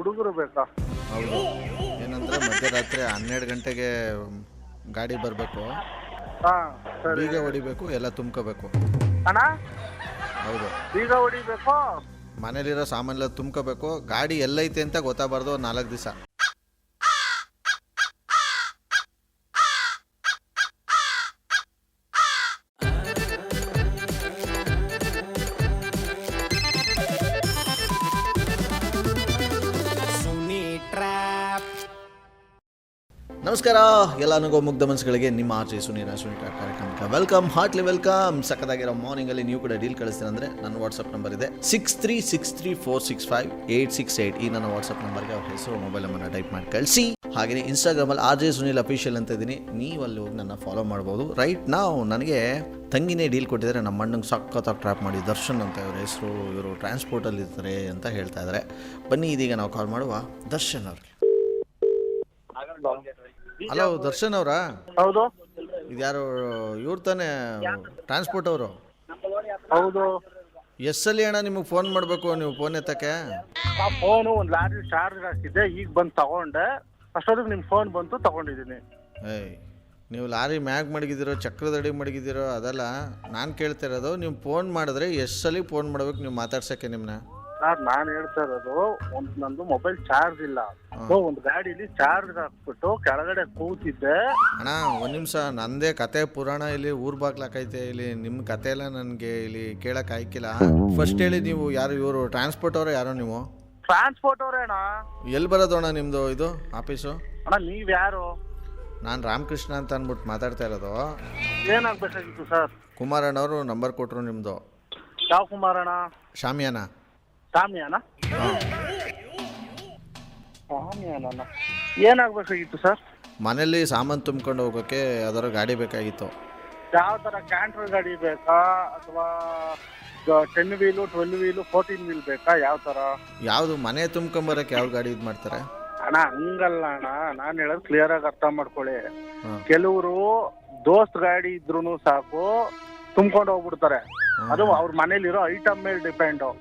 ಹುಡುಗರು ಬೇಕಾ? ಹೌದು. ಏನಂದ್ರೆ ಮಧ್ಯರಾತ್ರಿ 12 ಗಂಟೆಗೆ ಗಾಡಿ ಬರಬೇಕು, ಹಾ ಸರಿ. ಬೀಗ ಹೊಡಿಬೇಕು, ಎಲ್ಲ ತುಂಬ್ಕೋಬೇಕು. ಅಣ್ಣ ಹೌದು, ಬೀಗ ಹೊಡಿಬೇಕು. ಮನೇಲಿರೋ ಸಾಮಾನೆಲ್ಲ ತುಂಬ್ಕೋಬೇಕು. ಗಾಡಿ ಎಲ್ಲೈತೆ ಅಂತ ಗೊತ್ತಾಗಬಾರ್ದು 4 ದಿವಸ. ನಮಸ್ಕಾರ ಎಲ್ಲ ನನಗೂ ಮುಗ್ಧ ಮನಸ್ಸುಗಳಿಗೆ ನಿಮ್ಮ ಆರ್ಜೆ ಸುನೀರ ಸುನೀರ ಕಾರ್ಯಕ್ರಮಕ್ಕೆ ವೆಲ್ಕಮ್, ಹಾರ್ಟ್ಲಿ ವೆಲ್ಕಮ್. ಸಕ್ಕದಾಗಿರೋ ಮಾರ್ನಿಂಗಲ್ಲಿ ನೀವು ಕೂಡ ಡೀಲ್ ಕಳಿಸ್ತೀನಿ ಅಂದರೆ ನನ್ನ ವಾಟ್ಸಪ್ ನಂಬರ್ ಇದೆ 6363465868. ಈ ನನ್ನ ವಾಟ್ಸಪ್ ನಂಬರ್ಗೆ ಅವ್ರ ಹೆಸರು, ಮೊಬೈಲ್ ನಂಬರ್ನ ಟೈಪ್ ಮಾಡಿ ಕಳಿಸಿ. ಹಾಗೆಯೇ ಇನ್ಸ್ಟಾಗ್ರಾಮಲ್ಲಿ ಆರ್ಜೆ ಸುನೀಲ್ ಅಫಿಷಿಯಲ್ ಅಂತ ಇದ್ದೀನಿ, ನೀವು ಅಲ್ಲಿ ಹೋಗಿ ನನ್ನ ಫಾಲೋ ಮಾಡ್ಬೋದು. ರೈಟ್ ನಾವು ನನಗೆ ತಂಗಿನೇ ಡೀಲ್ ಕೊಟ್ಟಿದ್ದಾರೆ, ನಮ್ಮ ಅಣ್ಣಂಗೆ ಸಖತ್ತಾಗಿ ಟ್ರ್ಯಾಪ್ ಮಾಡಿ. ದರ್ಶನ್ ಅಂತ ಇವ್ರ ಹೆಸರು, ಇವರು ಟ್ರಾನ್ಸ್ಪೋರ್ಟಲ್ಲಿ ಇರ್ತಾರೆ ಅಂತ ಹೇಳ್ತಾ ಇದ್ದಾರೆ. ಬನ್ನಿ ಇದೀಗ ನಾವು ಕಾಲ್ ಮಾಡುವ ದರ್ಶನ್ ಅವ್ರಿಗೆ. ಹಲೋ ದರ್ಶನ್ ಅವರಾ? ಹೌದು. ಇದ್ಯಾರು ಇವ್ರು ತಾನೇ ಟ್ರಾನ್ಸ್ಪೋರ್ಟ್ ಅವರು? ಹೌದು. ಎಸ್ಸಲ್ಲಿ ಅಣ್ಣ ನಿಮಗೆ ಫೋನ್ ಮಾಡಬೇಕು, ನೀವು ಫೋನ್ ಎತ್ತಕ್ಕೆ? ಆ ಫೋನು ಒಂದು ಲಾರಿ ಚಾರ್ಜ್ ಹಾಕಿದ್ದೆ, ಈಗ ಬಂದು ತಗೊಂಡೆ. ಅಷ್ಟೊತ್ತಿಗೆ ನಿಮ್ಮ ಫೋನ್ ಬಂತು, ತಗೊಂಡಿದ್ದೀನಿ. ಏಯ್, ನೀವು ಲಾರಿ ಮ್ಯಾಗ್ ಮಡಗಿದ್ದೀರೋ ಚಕ್ರದಡಿ ಮಡಗಿದ್ದೀರೋ ಅದಲ್ಲ ನಾನು ಕೇಳ್ತಾ ಇರೋದು. ನೀವು ಫೋನ್ ಮಾಡಿದ್ರೆ ಎಸ್ಸಲ್ಲಿ ಫೋನ್ ಮಾಡ್ಬೇಕು ನೀವು ಮಾತಾಡ್ಸೋಕ್ಕೆ ನಿಮ್ಮನ್ನ? ಸರ್ ನಾನು ಹೇಳ್ತಾ ಇರೋದು, ನಂದು ಮೊಬೈಲ್ ಚಾರ್ಜ್ ಇಲ್ಲ. ಒಂದು ಗಾಡಿಲಿ ಚಾರ್ಜ್ ಹಾಕ್ಬಿಟ್ಟು ಕೆಳಗಡೆ ಕೂತಿದ್ದೆ. ಅಣ್ಣ ಒಂದು ನಿಮಿಷ, ನಂದೇ ಕತೆ ಪುರಾಣ ಇಲ್ಲಿ ಊರ್ ಬಾಗ್ಲಾಕೈತೆ. ಇಲ್ಲಿ ನಿಮ್ಮ ಕತೆ ಎಲ್ಲ ನನಗೆ ಇಲ್ಲಿ ಕೇಳಕ್ಕೆ ಆಯ್ಕಿಲ್ಲ. ಫಸ್ಟ್ ಹೇಳಿ, ನೀವು ಯಾರು? ಇವರು ಟ್ರಾನ್ಸ್ಪೋರ್ಟ್ ಅವರ ಯಾರೋ? ನೀವು ಟ್ರಾನ್ಸ್ಪೋರ್ಟ್ ಅವರೇನಾ? ಎಲ್ಲಿ ಬರೋದು ಅಣ್ಣ ನಿಮ್ಮದು ಇದು ಆಫೀಸು? ಅಣ್ಣ ನೀವು ಯಾರು? ನಾನು ರಾಮಕೃಷ್ಣ ಅಂತ ಅಂದ್ಬಿಟ್ಟು ಮಾತಾಡ್ತಾ ಇರೋದು. ಏನಾಗಬೇಕಾಗಿತ್ತು ಸರ್? ಕುಮಾರಣ್ಣವರು ನಂಬರ್ ಕೊಟ್ಟರು ನಿಮ್ಮದು. ಯಾವ ಕುಮಾರಣ್ಣ? ಶಾಮಿಯಾನ. ಶಾಮಿಯಾನ? ಶಾಮಿಯಾನ ಏನಾಗಬೇಕಾಗಿತ್ತು ಸರ್? ಮನೇಲಿ ಸಾಮಾನು ತುಂಬ್ಕೊಂಡು ಹೋಗೋಕ್ಕೆ ಅದರ ಗಾಡಿ ಬೇಕಾಗಿತ್ತು. ಯಾವ ಥರ? ಕ್ಯಾಂಟ್ರ್ ಗಾಡಿ ಬೇಕಾ ಅಥವಾ 10 ವೀಲು, 12 ವೀಲು, 14 ವೀಲ್ ಬೇಕಾ? ಯಾವ ಥರ? ಯಾವುದು ಮನೆ ತುಂಬ್ಕೊಂಬರಕ್ಕೆ ಯಾವ ಗಾಡಿ ಇದು ಮಾಡ್ತಾರೆ? ಅಣ್ಣ ಹಂಗಲ್ಲ ಅಣ್ಣ, ನಾನು ಹೇಳೋದು ಕ್ಲಿಯರ್ ಆಗಿ ಅರ್ಥ ಮಾಡ್ಕೊಳ್ಳಿ. ಕೆಲವರು ದೋಸ್ತ್ ಗಾಡಿ ಇದ್ರು ಸಾಕು ತುಂಬ್ಕೊಂಡು ಹೋಗ್ಬಿಡ್ತಾರೆ. ಅದು ಅವ್ರ ಮನೇಲಿರೋ ಐಟಮ್ ಮೇಲೆ ಡಿಪೆಂಡು.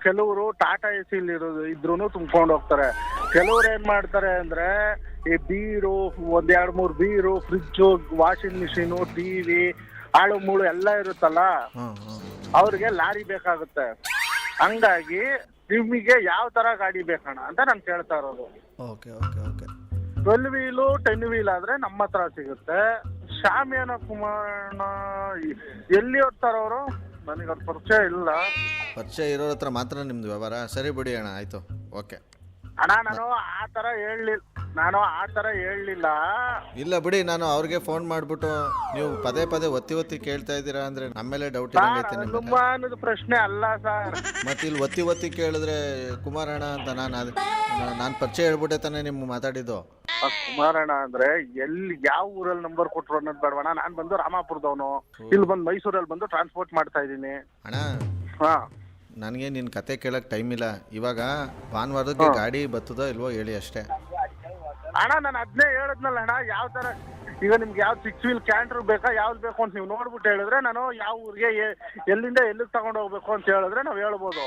ಕೆಲವರು ಟಾಟಾ ಎ ಸಿ ಇದ್ರು ತುಂಬ್ಕೊಂಡು ಹೋಗ್ತಾರೆ. ಕೆಲವ್ರು ಏನ್ ಮಾಡ್ತಾರೆ ಅಂದ್ರೆ ಈ ಬೀರು, 1-2-3 ಬೀರು, ಫ್ರಿಜ್ಜು, ವಾಷಿಂಗ್ ಮಿಷಿನು, ಟಿವಿ, ಆಳು ಮೂಳು ಎಲ್ಲ ಇರುತ್ತಲ್ಲ, ಅವ್ರಿಗೆ ಲಾರಿ ಬೇಕಾಗುತ್ತೆ. ಹಂಗಾಗಿ ನಿಮಗೆ ಯಾವ ತರ ಗಾಡಿ ಬೇಕಣ್ಣ ಅಂತ ನಾನು ಕೇಳ್ತಾ ಇರೋದು. Okay okay okay. 12 wheel 10 wheel ಆದ್ರೆ ನಮ್ಮ ಹತ್ರ ಸಿಗುತ್ತೆ. ಶಾಮಿಯಾನ ಕುಮಾರಣ್ಣ ಎಲ್ಲಿ ಓದ್ತಾರ ಅವರು? ನನಗೆ ಅದು ಪರಿಚಯ ಇಲ್ಲ. ಪರಿಚಯ ಇರೋರ ಹತ್ರ ಮಾತ್ರ ನಿಮ್ದು ವ್ಯವಹಾರ? ಸರಿ ಬಿಡಿ ಅಣ್ಣ, ಆಯಿತು, ಓಕೆ. ಅಣ್ಣ ನಾನು ಆ ಥರ ಹೇಳಲಿಲ್ಲ. ಇಲ್ಲ ಬಿಡಿ, ನಾನು ಅವ್ರಿಗೆ ಫೋನ್ ಮಾಡಿಬಿಟ್ಟು ನೀವು ಪದೇ ಪದೇ ಒತ್ತಿ ಕೇಳ್ತಾ ಇದ್ದೀರಾ ಅಂದರೆ ನಮ್ಮೇಲೆ ಡೌಟ್ ಇರಂಗೈತೆ ನಿಮಗೆ. ಅನುಮಾನದ ಪ್ರಶ್ನೆ ಅಲ್ಲ ಸರ್. ಮತ್ತೆ ಇಲ್ಲಿ ಒತ್ತಿ ಕೇಳಿದ್ರೆ ಕುಮಾರಣ್ಣ ಅಂತ ನಾನು ಪರಿಚಯ ಹೇಳ್ಬಿಟ್ಟೆ ತಾನೇ ನಿಮ್ಗೆ ಮಾತಾಡಿದ್ದು. ಕುಮಾರಣ್ಣ ಅಂದ್ರೆ ಎಲ್ಲಿ ಯಾವ ಊರಲ್ಲಿ ನಂಬರ್ ಕೊಟ್ರು ಅನ್ನೋದು ಬೇಡವಣ್ಣ. ನಾನು ಬಂದು ರಾಮಾಪುರದವನು, ಇಲ್ಲಿ ಬಂದು ಮೈಸೂರಲ್ಲಿ ಬಂದು ಟ್ರಾನ್ಸ್ಪೋರ್ಟ್ ಮಾಡ್ತಾ ಇದ್ದೀನಿ. ಅಣ್ಣ ಹಾ, ನನಗೆ ನಿನ್ನ ಕತೆ ಕೇಳಕ್ಕೆ ಟೈಮ್ ಇಲ್ಲ. ಇವಾಗ ಭಾನುವಾರಕ್ಕೆ ಗಾಡಿ ಬರ್ತದೋ ಇಲ್ವೋ ಹೇಳಿ ಅಷ್ಟೇ. ಅಣ್ಣ ನಾನು ಅದನ್ನೇ ಹೇಳಿದ್ನಲ್ಲ ಅಣ್ಣ. ಯಾವ ಥರ ಈಗ ನಿಮ್ಗೆ ಯಾವ್ದು 6 ವೀಲ್ ಕ್ಯಾಂಟ್ರ್ ಬೇಕಾ, ಯಾವ್ದು ಬೇಕು ಅಂತ ನೀವು ನೋಡ್ಬಿಟ್ಟು ಹೇಳಿದ್ರೆ ನಾನು ಯಾವ ಊರಿಗೆ ಎಲ್ಲಿಂದ ಎಲ್ಲಿಗೆ ತಗೊಂಡು ಹೋಗ್ಬೇಕು ಅಂತ ಹೇಳಿದ್ರೆ ನಾವು ಹೇಳ್ಬೋದು.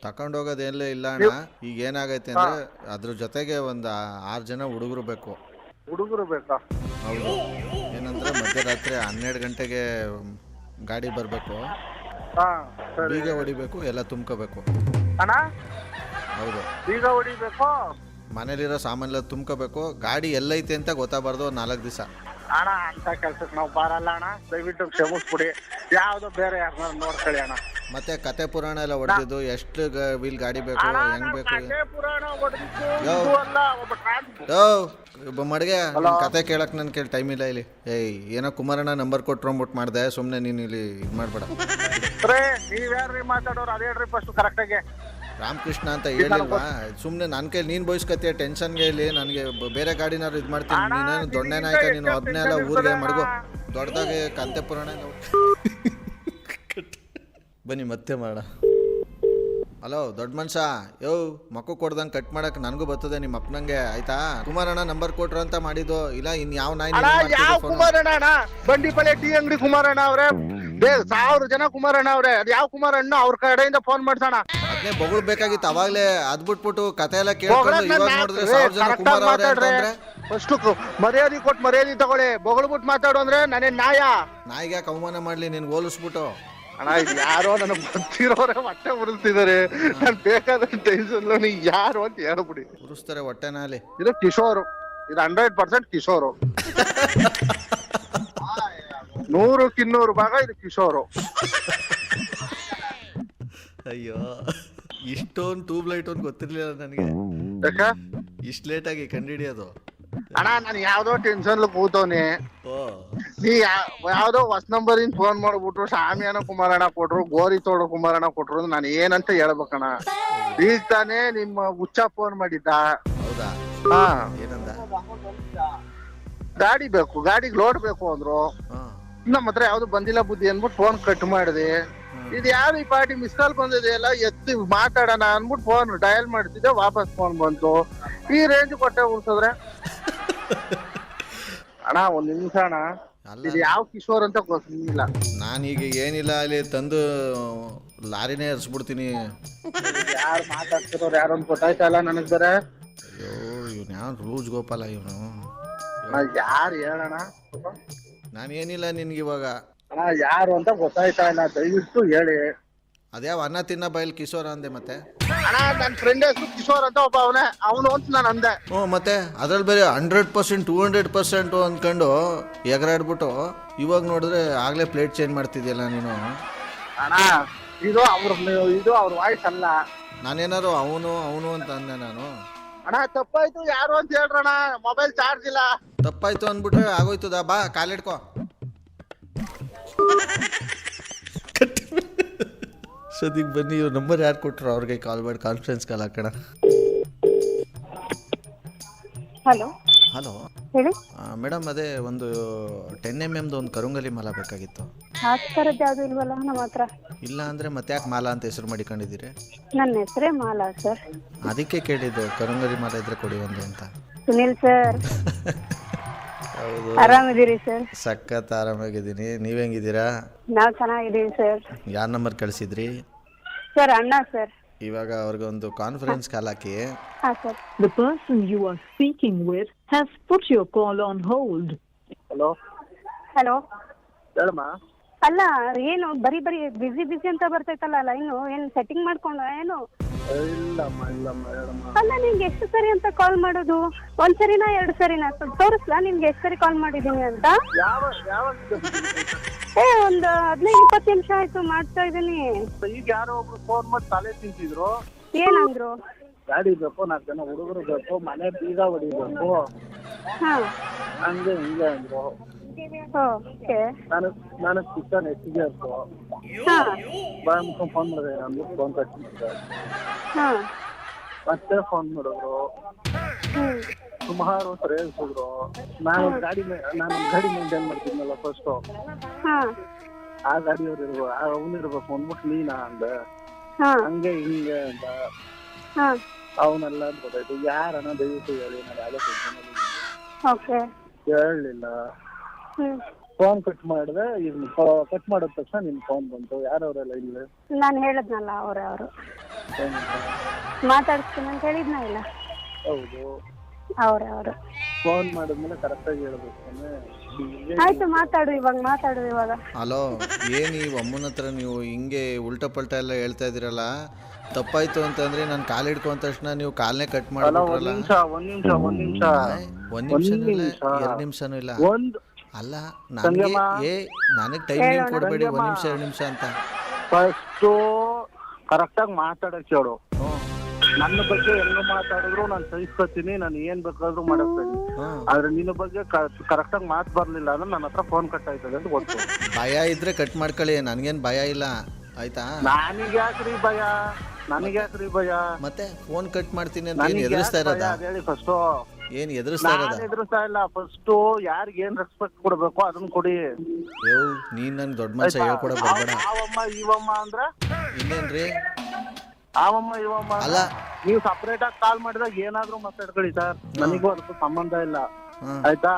ತಗೊಂಡೋಗೋದೇನಲೇ ಇಲ್ಲ ಅಣ್ಣ. ಈಗ ಏನಾಗೈತೆ ಅಂದರೆ ಅದ್ರ ಜೊತೆಗೆ ಒಂದು 6 ಜನ ಹುಡುಗರು ಬೇಕು. ಹುಡುಗರು ಬೇಕಾ? ಹೌದು. ಏನಂದ್ರೆ ಮಧ್ಯರಾತ್ರಿ 12 ಗಂಟೆಗೆ ಗಾಡಿ ಬರಬೇಕು, ಬೀಗ ಹೊಡಿಬೇಕು, ಎಲ್ಲ ತುಂಬ್ಕೋಬೇಕು. ಅಣ್ಣ ಹೌದು, ಬೀಗ ಹೊಡಿಬೇಕು, ಮನೇಲಿರೋ ಸಾಮಾನೆಲ್ಲ ತುಂಬ್ಕೋಬೇಕು. ಗಾಡಿ ಎಲ್ಲೈತೆ ಅಂತ ಗೊತ್ತಾಗಬಾರ್ದು 4 ದಿವಸ. ಅಣ್ಣ ಅಂತ ಕೆಲ್ಸಕ್ಕೆ ನಾವು ಬರಲ್ಲ ಅಣ್ಣ, ದಯವಿಟ್ಟು ಕ್ಷಮಿಸ್ಬಿಡಿ. ಯಾವ್ದು ಬೇರೆ ಯಾರನ್ನ ನೋಡ್ಕೊಳ್ಳಿ ಅಣ್ಣ. ಮತ್ತೆ ಕತೆ ಪುರಾಣ ಎಲ್ಲ ಹೊಡೆದಿದ್ದು, ಎಷ್ಟು ವೀಲ್ ಗಾಡಿ ಬೇಕು, ಹೆಂಗ್ ಬೇಕು? ಒಬ್ಬ ಮಡ್ಗೆ ಕತೆ ಕೇಳಕ್ ನನ್ ಟೈಮ್ ಇಲ್ಲ ಇಲ್ಲಿ. ಏನೋ ಕುಮಾರಣ್ಣ ನಂಬರ್ ಕೊಟ್ರು ಅಂದ್ಬಿಟ್ಟು ಮಾಡಿದೆ, ಸುಮ್ಮನೆ ನೀನು ಇಲ್ಲಿ ಇದು ಮಾಡ್ಬೇಡ. ನೀವ್ಯಾರ್ರಿ ಮಾತಾಡೋರು? ಅದೇ ಹೇಳ್ರಿ ಫಸ್ಟ್ ಕರೆಕ್ಟಾಗಿ. ರಾಮಕೃಷ್ಣ ಅಂತ ಹೇಳಿಲ್ವಾ? ಸುಮ್ಮನೆ ನನ್ನ ಕೈ ನೀನು ಬಯಸ್ಕತ್ತೀಯ ಟೆನ್ಷನ್ಗೆ. ಇಲ್ಲಿ ನನಗೆ ಬೇರೆ ಗಾಡಿನಾರು ಇದು ಮಾಡ್ತೀನಿ. ನೀನೇನು ದೊಡ್ಡ ನಾಯಕ, ನೀನು ಒಬ್ಬನೇ ಅಲ್ಲ ಊರಿಗೆ ಮಡಗು. ದೊಡ್ಡದಾಗೆ ಕಂತೆ ಪುರಾಣ ಬನ್ನಿ ಮತ್ತೆ ಮಾಡೋಣ. ಹಲೋ ದೊಡ್ಡ ಮನುಷ್ಯ, ಮಕ್ಕ ಕೊಡ್ದಂಗೆ ಕಟ್ ಮಾಡಕ್ಕೆ ನನಗೂ ಬರ್ತದೆ ನಿಮ್ಮ ಅಪ್ಪನಂಗೆ, ಆಯ್ತಾ? ಕುಮಾರಣ್ಣ ನಂಬರ್ ಕೊಟ್ರು ಅಂತ ಮಾಡಿದ್ದು. ಇಲ್ಲ ಇನ್ ಯಾವ ನಾಯಿ? ಕುಮಾರಣ್ಣ ಬಂಡಿಪಲ್ಲೆ ಟೀ ಅಂಗಡಿ ಕುಮಾರಣ್ಣ ಅವ್ರೆ, 1000 ಜನ ಕುಮಾರಣ್ಣ ಅವ್ರೆ. ಅದು ಯಾವ ಕುಮಾರಣ್ಣ? ಅವ್ರ ಕಡೆಯಿಂದ ಫೋನ್ ಮಾಡ್ಸೋಣ. ಅದನ್ನೇ ಬೊಗಳ್ಬೇಕಾಗಿತ್ತು ಅವಾಗ್ಲೇ ಅದ್ ಬಿಟ್ಬಿಟ್ಟು ಕತೆ ಎಲ್ಲ ಕೇಳ್ಕೊಂಡು ಇವಾಗ ನೋಡಿದ್ರೆ 1000 ಜನ ಕುಮಾರ್ ಅವ್ರೆ ಅಂತಂದ್ರೆ ಫಸ್ಟ್ ಮರ್ಯಾದೆ ಕೊಟ್ಟು ಮರ್ಯಾದೆ ತಗೊಳ್ಳಿ. ಬೊಗಳ್ಬಿಟ್ಟು ಮಾತಾಡು ಅಂದ್ರೆ ನಾನೇ ನಾಯಿಗೆ ಯಾಕೆ ಅವಮಾನ ಮಾಡ್ಲಿ ನಿನ್ಗೆ ಹೋಲಿಸ್ಬಿಟ್ಟು? ಅಣ್ಣ ಇದು ಯಾರೋ ನನಗೆ ಗೊತ್ತಿರೋರೆ ಹೊಟ್ಟೆ ಉರಿಸ್ತಿದ್ದಾರೆ. ನಾನು ಬೇಕಾದ ಟೆನ್ಷನ್ ಯಾರು ಅಂತ ಹೇಳ್ಬಿಡಿ. ಉರಿಸ್ತಾರೆ ಹೊಟ್ಟೆನಲ್ಲಿ. ಇದು ಕಿಶೋರು, ಇದು 100% ಕಿಶೋರು. 100-200 ಭಾಗ ಇದು ಕಿಶೋರು. ಅಯ್ಯೋ, ಇಷ್ಟೊಂದು ಟ್ಯೂಬ್ ಲೈಟ್ ಒಂದು ಗೊತ್ತಿರ್ಲಿಲ್ಲ ನನಗೆ. ಇಷ್ಟು ಲೇಟಾಗಿ ಕಂಡಿಡಿಯೋದು? ಅಣ್ಣ ನಾನು ಯಾವ್ದೋ ಟೆನ್ಷನ್ ಕೂತವ್ನಿ. ನೀ ಯಾವ್ದೋ ಹೊಸ ನಂಬರ್ ಇಂದ ಫೋನ್ ಮಾಡ್ಬಿಟ್ರು, ಶಾಮಿಯಾನ ಕುಮಾರಣ್ಣ ಕೊಟ್ರು, ಗೋರಿ ತೋಡು ಕುಮಾರಣ್ಣ ಕೊಟ್ರು. ನಾನು ಏನಂತ ಹೇಳ್ಬೇಕಣ್ಣ? ಈಗ ತಾನೇ ನಿಮ್ಮ ಹುಚ್ಚ ಫೋನ್ ಮಾಡಿದ್ದ. ಹೌದಾ? ಹಾ, ಏನಂದ? ಗಾಡಿ ಬೇಕು, ಗಾಡಿಗೆ ಲೋಡ್ ಬೇಕು ಅಂದ್ರು. ನಮ್ಮ ಹತ್ರ ಯಾವ್ದು ಬಂದಿಲ್ಲ ಬುದ್ಧಿ ಅನ್ಬಿಟ್ಟು ಫೋನ್ ಕಟ್ ಮಾಡಿದೆ. ಇದು ಯಾರು ಈ ಪಾರ್ಟಿ ಮಿಸ್ ಕಾಲ್ ಬಂದಿದೆ ಎಲ್ಲ ಎತ್ತಿ ಮಾತಾಡೋಣ ಅನ್ಬಿಟ್ಟು ಫೋನ್ ಡಯಲ್ ಮಾಡ್ತಿದ್ದೆ, ವಾಪಸ್ ಫೋನ್ ಬಂತು. ಈ ರೇಂಜ್ ಕೊಟ್ಟೆ ಉಳ್ಸದ್ರೆ ಅಣ್ಣ ಒಂದ್ ನಿಮಿಷ ಅಣ್ಣ, ಇದು ಯಾವ ಕಿಶೋರ್ ಅಂತ ಗೊತ್ತಿಲ್ಲ. ನಾನೀಗ ಏನಿಲ್ಲ, ಅಲ್ಲಿ ತಂದು ಲಾರಿನೇ ಹರಿಸ್ಬಿಡ್ತೀನಿ. ಯಾರು ಮಾತಾಡ್ತಿರೋರು ಯಾರು ಅಂತ ಗೊತ್ತಾಯ್ತಲ್ಲ ನನಗ್ ಬೇರೆ. ಅಯ್ಯೋ, ಇವ್ನು ಯಾರು ರೂಜ್ ಗೋಪಾಲ ಇವನು? ಯಾರು ಹೇಳೋಣ? ನಾನೇನಿಲ್ಲ ನಿನ್ಗೆ ಇವಾಗ. ಅಣ್ಣ ಯಾರು ಅಂತ ಗೊತ್ತಾಯ್ತಾ ಇಲ್ಲ, ದಯವಿಟ್ಟು ಹೇಳಿ. ಅದ್ಯಾವ ಅನ್ನ ತಿನ್ನ ಬೈಲ್ ಕಿಶೋರ ಅಂದೆ ಮತ್ತೆ? ಅಣ್ಣ ನನ್ನ ಫ್ರೆಂಡ್ ಹೆಸರು ಕಿಶೋರ್ ಅಂತ ಒಬ್ಬ ಅವನೇ, ಅವನು ಅಂತ ನಾನು ಅಂದೆ. ಮತ್ತೆ ಅದ್ರಲ್ಲಿ ಬೇರೆ 100% 200% ಅಂದ್ಕೊಂಡು ಎಗರಾಡ್ಬಿಟ್ಟು ಇವಾಗ ನೋಡಿದ್ರೆ ಆಗ್ಲೇ ಪ್ಲೇಟ್ ಚೇಂಜ್ ಮಾಡ್ತಿದ್ಯಲ್ಲ ನೀನು. ಅಣ್ಣ ಇದು ಅವ್ರ ವಾಯ್ಸ್ ಅಲ್ಲ. ನಾನೇನಾರು ಅವನು ಅಂತ ಅಂದೆ ನಾನು. ಅಣ್ಣ ತಪ್ಪಾಯ್ತು, ಯಾರು ಅಂತ ಹೇಳ್ರಣ್ಣ, ಮೊಬೈಲ್ ಚಾರ್ಜ್ ಇಲ್ಲ. ತಪ್ಪಾಯ್ತು ಅಂದ್ಬಿಟ್ರೆ ಆಗೋಯ್ತದ, ಬಾ ಕಾಲಿಡ್ಕೋ. ಸದ್ಯಕ್ಕೆ ಬನ್ನಿ, ಇವ್ರ ನಂಬರ್ ಯಾರು ಕೊಟ್ಟರು ಅವ್ರಿಗೆ ಕಾಲ್ ಮಾಡಿ ಕಾನ್ಫರೆನ್ಸ್ ಕಾಲ್ ಹಾಕೋಣ. ಹಲೋ ಹಲೋ ಹೇಳಿ ಮೇಡಮ್, ಅದೇ ಒಂದು 10mm ಒಂದು ಕರುಂಗಲಿ ಮಾಲ ಬೇಕಾಗಿತ್ತು. ಆ ಥರದ್ದು ಯಾವುದು ಇಲ್ವಲ್ಲ ನಮ್ಮ ಹತ್ರ. ಇಲ್ಲ ಅಂದರೆ ಮತ್ತೆ ಯಾಕೆ ಮಾಲಾ ಅಂತ ಹೆಸರು ಮಾಡಿಕೊಂಡಿದ್ದೀರಿ? ನನ್ನ ಹೆಸರೇ ಮಾಲಾ ಸರ್. ಅದಕ್ಕೆ ಕೇಳಿದ್ದು, ಕರುಂಗಲಿ ಮಾಲ ಇದ್ರೆ ಕೊಡಿ ಒಂದು ಅಂತ. ಸುನಿಲ್ ಸರ್ ಹೌದು, ಆರಾಮಿದ್ದೀರಿ ಸರ್? ಸಖತ್ ಆರಾಮಾಗಿದ್ದೀನಿ. ನೀವು ಹೆಂಗಿದ್ದೀರಾ? ನಾವು ಚೆನ್ನಾಗಿದ್ದೀವಿ ಸರ್. ಯಾರ ನಂಬರ್ ಕಳಿಸಿದ್ರಿ ಸರ್? ಅಣ್ಣ ಸರ್. ಇವಾಗ ಅವ್ರಿಗೊಂದು ಕಾನ್ಫರೆನ್ಸ್ ಕಾಲ್ ಹಾಕಿ. ಹಾಂ sir. The person you are speaking with has put your call on hold. Hello hello ಹೇಳಮ್ಮ. ಅಲ್ಲ, ಏನು ಬರೀ ಬಿಸಿ ಅಂತ ಬರ್ತೈತಲ್ಲ ಲೈನು, ಏನು ಸೆಟ್ಟಿಂಗ್ ಮಾಡ್ಕೊಂಡ ಏನು? ಇಲ್ಲಮ್ಮ ಹೇಳಮ್ಮ. ಅಲ್ಲ, ನಿಮ್ಗೆ ಎಷ್ಟು ಸರಿ ಅಂತ ಕಾಲ್ ಮಾಡೋದು? ಒಂದ್ ಸರಿನಾ 2 ಸರಿನಾ? ತೋರಿಸ್ಲಾ ನಿಮ್ಗೆ ಎಷ್ಟು ಸರಿ ಕಾಲ್ ಮಾಡಿದ್ದೀನಿ ಅಂತ? ಒಂದು 15-20 ನಿಮಿಷ ಆಯ್ತು ಮಾಡ್ತಾ ಇದ್ದೀನಿ. ಈಗ ಯಾರೋ ಒಬ್ರು ಫೋನ್ ಮಾಡಿ ತಲೆ ತಿಂತಿದ್ರು. ಏನಂದ್ರು? ಗಾಡಿ ಬೇಕು, 4 ಜನ ಹುಡುಗರು ಬೇಕು, ಮನೆ ಬೀಗ ಹೊಡಿಬೇಕು, ಹಾ ಹಂಗೆ ಹಿಂಗೆ ಅಂದ್ರು. ಓಕೆ. ನನಗೆ ಕಿಚನ್ ಹೆಚ್ಚಿಗೆ ಇತ್ತು. ಹಾ ಬಾಯ್ ಫೋನ್ ಮಾಡಿದೆ, ನಾನು ಫೋನ್ ಕಟ್ಟಿದ್ದೆ. ಹಾ ಮತ್ತೆ ಫೋನ್ ಮಾಡಿದ್ರು, ಸುಮಾರು ಹೊತ್ತು ರೇಗಿಸಿದ್ರು. ನಾನು ಗಾಡಿ ಮೇಂಟೈನ್ ಮಾಡ್ತಿದ್ನಲ್ಲ ಫಸ್ಟು, ಆ ಗಾಡಿಯವ್ರು ಅವನಿರ್ಬೇಕು ಅಂದ್ಬಿಟ್ಟು ನೀನಾ ಅಂದೆ. ಹಂಗೆ ಹಿಂಗೆ ಅಂತ ಅವನೆಲ್ಲ ಅಂತ ಗೊತ್ತಾಯ್ತು. ಯಾರನ್ನ ದಯವಿಟ್ಟು ಹೇಳಿ, ನಾನು ಯಾವ್ದೋ ಟೆನ್ಷನ್ ಹೇಳಲಿಲ್ಲ. ಫೋನ್ ಕಟ್ ಮಾಡಿದೆ. ಈಗ ಕಟ್ ಮಾಡಿದ ತಕ್ಷಣ ನಿನ್ ಫೋನ್ ಬಂತು. ಯಾರವರೆಲ್ಲ ಇಲ್ಲಿ? ನಾನು ಹೇಳಿದ್ನಲ್ಲ ಅವರು ಮಾತಾಡ್ತೀನಿ ಅಂತ ಹೇಳಿದ್ನ ಇಲ್ಲ? ಹೌದು, ಅವರು ಫೋನ್ ಮಾಡಿದ್ಮೇಲೆ ಕರೆಕ್ಟಾಗಿ ಹೇಳ್ಬೇಕು. ಆಯ್ತು, ಮಾತಾಡು ಇವಾಗ. ಹಲೋ, ಏನು ಈ ಅಮ್ಮನ ಹತ್ರ ನೀವು ಹಿಂಗೆ ಉಲ್ಟಾ ಪಲ್ಟಾ ಎಲ್ಲ ಹೇಳ್ತಾ ಇದ್ದೀರಲ್ಲ? ತಪ್ಪಾಯ್ತು ಅಂತಂದ್ರೆ ನಾನು ಕಾಲ್ ಹಿಡ್ಕೊ ಅಂದ ತಕ್ಷಣ ನೀವು ಕಾಲ್ನೇ ಕಟ್ ಮಾಡ್ಬಿಟ್ರಲ್ಲ. ಒಂದ್ ನಿಮಿಷ 2 ನಿಮಿಷನೂ ಇಲ್ಲ. ಅಲ್ಲ, ನನಗೆ ಟೈಮ್ ಕೊಡಬೇಡಿ, 1 ನಿಮಿಷ 2 ನಿಮಿಷ ಅಂತ. ಫಸ್ಟು ಕರೆಕ್ಟಾಗಿ ಮಾತಾಡಕ್ ಹೇಳು. ನನ್ನ ಬಗ್ಗೆ ಎಲ್ಲ ಮಾತಾಡಿದ್ರು ನಾನು ಸಹಿಸ್ಕೊತೀನಿ, ನಾನು ಏನ್ ಬೇಕಾದ್ರೂ ಮಾಡಕ್ತೀನಿ. ಆದ್ರೆ ನಿನ್ನ ಬಗ್ಗೆ ಕರೆಕ್ಟಾಗಿ ಮಾತು ಬರ್ಲಿಲ್ಲ ಅಂದ್ರೆ ನನ್ನ ಹತ್ರ ಫೋನ್ ಕಟ್ ಆಯ್ತದೆ ಅಂತ ಗೊತ್ತು. ಭಯ ಇದ್ರೆ ಕಟ್ ಮಾಡ್ಕೊಳ್ಳಿ, ನನ್ಗೇನ್ ಭಯ ಇಲ್ಲ, ಆಯ್ತಾ? ನನಗೆ ಯಾಕ್ರಿ ಭಯ? ಮತ್ತೆ ಫೋನ್ ಕಟ್ ಮಾಡ್ತೀನಿ ಅಂತ ಏನ್ ಎದುರಿಸ್ತಾ ಇರೋದಾ? ಹೇಳಿ ಫಸ್ಟ್. ಏನ್ ಎದುರಿಸ್ತಾ ಇರೋದಾ? ಎದುರಿಸ್ತಾ ಇಲ್ಲ. ಫಸ್ಟ್ ಯಾರಿಗೆ ಏನ್ ರೆಸ್ಪೆಕ್ಟ್ ಕೊಡ್ಬೇಕು ಅದನ್ನ ಕೊಡಿ. ನೀನ್ ನನ್ ದೊಡ್ಡ ಮನುಷ್ಯ ಹೇಳ್ಕೊಡಕ್ ಬರ್ಬೇಡ. ಅವಮ್ಮ ಇವಮ್ಮ ಅಂದ್ರೆ ಇನ್ನೇನ್ರಿ? ಅವಮ್ಮ ಇವಮ್ಮ ಅಲ್ಲ, ನೀವು ಸಪರೇಟ್ ಆಗಿ ಕಾಲ್ ಮಾಡಿದಾಗ ಏನಾದ್ರೂ ಮಾತಾಡ್ಕೊಳ್ಳಿ ಸರ್, ನನಗೂ ಅದಕ್ಕೂ ಸಂಬಂಧ ಇಲ್ಲ, ಆಯ್ತಾ?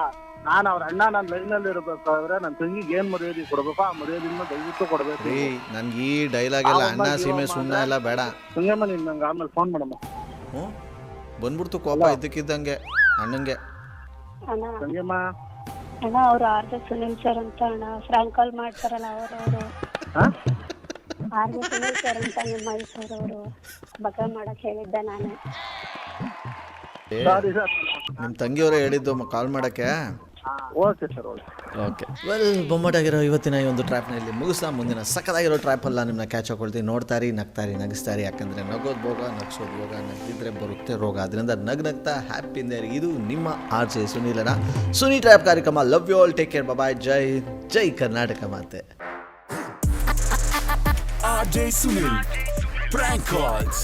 ನಾನು ಅವ್ರ ಅಣ್ಣ ನನ್ನ ಲೈನಲ್ಲಿ ಇರಬೇಕಾದ್ರೆ ನನ್ನ ತಂಗಿಗೆ ಏನ್ ಮರ್ಯಾದೆ ಕೊಡ್ಬೇಕು ಆ ಮರ್ಯಾದೆನ ದಯವಿಟ್ಟು ಕೊಡ್ಬೇಕು. ರೀ ನನ್ಗೆ ಈ ಡೈಲಾಗ್ ಎಲ್ಲ ಅಣ್ಣ ಸೀಮೆ ಸುಣ್ಣ ಎಲ್ಲ ಬೇಡ. ತಂಗಮ್ಮ ನೀನ್ ನಂಗೆ ಆಮೇಲೆ ಫೋನ್ ಮಾಡಮ್ಮ. ಹ್ಞೂ ಬಂದ್ಬಿಡ್ತು ಕೋಪ ಇದ್ದಕ್ಕಿದ್ದಂಗೆ ಅಣ್ಣಂಗೆ. ಅಣ್ಣ ತಂಗಮ್ಮ ಅಣ್ಣ ಅವ್ರು ಆರ್ ಜೆ ಸುನಿಲ್ ಸರ್ ಅಂತ ಅಣ್ಣ ಫ್ರಾಂಕ್ ಕಾಲ್ ಮಾಡ್ತಾರಲ್ಲ ಅವರು ಆರ್ ಜೆ ಸುನಿಲ್ ಸರ್ ಅಂತ ನಿಮ್ಮ ಮೈಸೂರವರು ಬಗ್ಗೆ ಮಾಡಕ್ ಹೇಳಿದ್ದೆ ನಾನೇ. Sorry sir. ನಿಮ್ಮ ತಂಗಿಯವರೇ ಹೇಳಿದ್ದು ಕಾಲ್ ಮಾಡೋಕ್ಕೆ. Okay sir okay. Okay well ಬೊಮ್ಮಟಾಗಿರೋ ಇವತ್ತಿನ ಈ ಒಂದು ಟ್ರ್ಯಾಪ್ನಲ್ಲಿ ಮುಗಿಸ್ತಾ ಮುಂದಿನ ಸಕ್ಕದಾಗಿರೋ ಟ್ರ್ಯಾಪಲ್ಲ ನಿಮ್ಮನ್ನ ಕ್ಯಾಚ್ ಹಾಕೊಳ್ತೀನಿ. ನೋಡ್ತಾರಿ ನಗ್ತಾರಿ ನಗಿಸ್ತಾರಿ. ಯಾಕಂದರೆ ನಗೋದು ಭೋಗ ನಗಿಸೋದು ಯೋಗ ನಗ್ದಿದ್ರೆ ಬರುತ್ತೆ ರೋಗ. ಅದರಿಂದ ನಗ್ನಗ್ತಾ ಹ್ಯಾಪಿಯಿಂದ ಇರಿ. ಇದು ನಿಮ್ಮ ಆರ್ ಜೆ ಸುನೀಲನ ಸುನಿ ಟ್ರ್ಯಾಪ್ ಕಾರ್ಯಕ್ರಮ. Love you all, take care, bye. ಜೈ ಜೈ ಕರ್ನಾಟಕ ಮಾತೆ. RJ Sunil Prank Calls.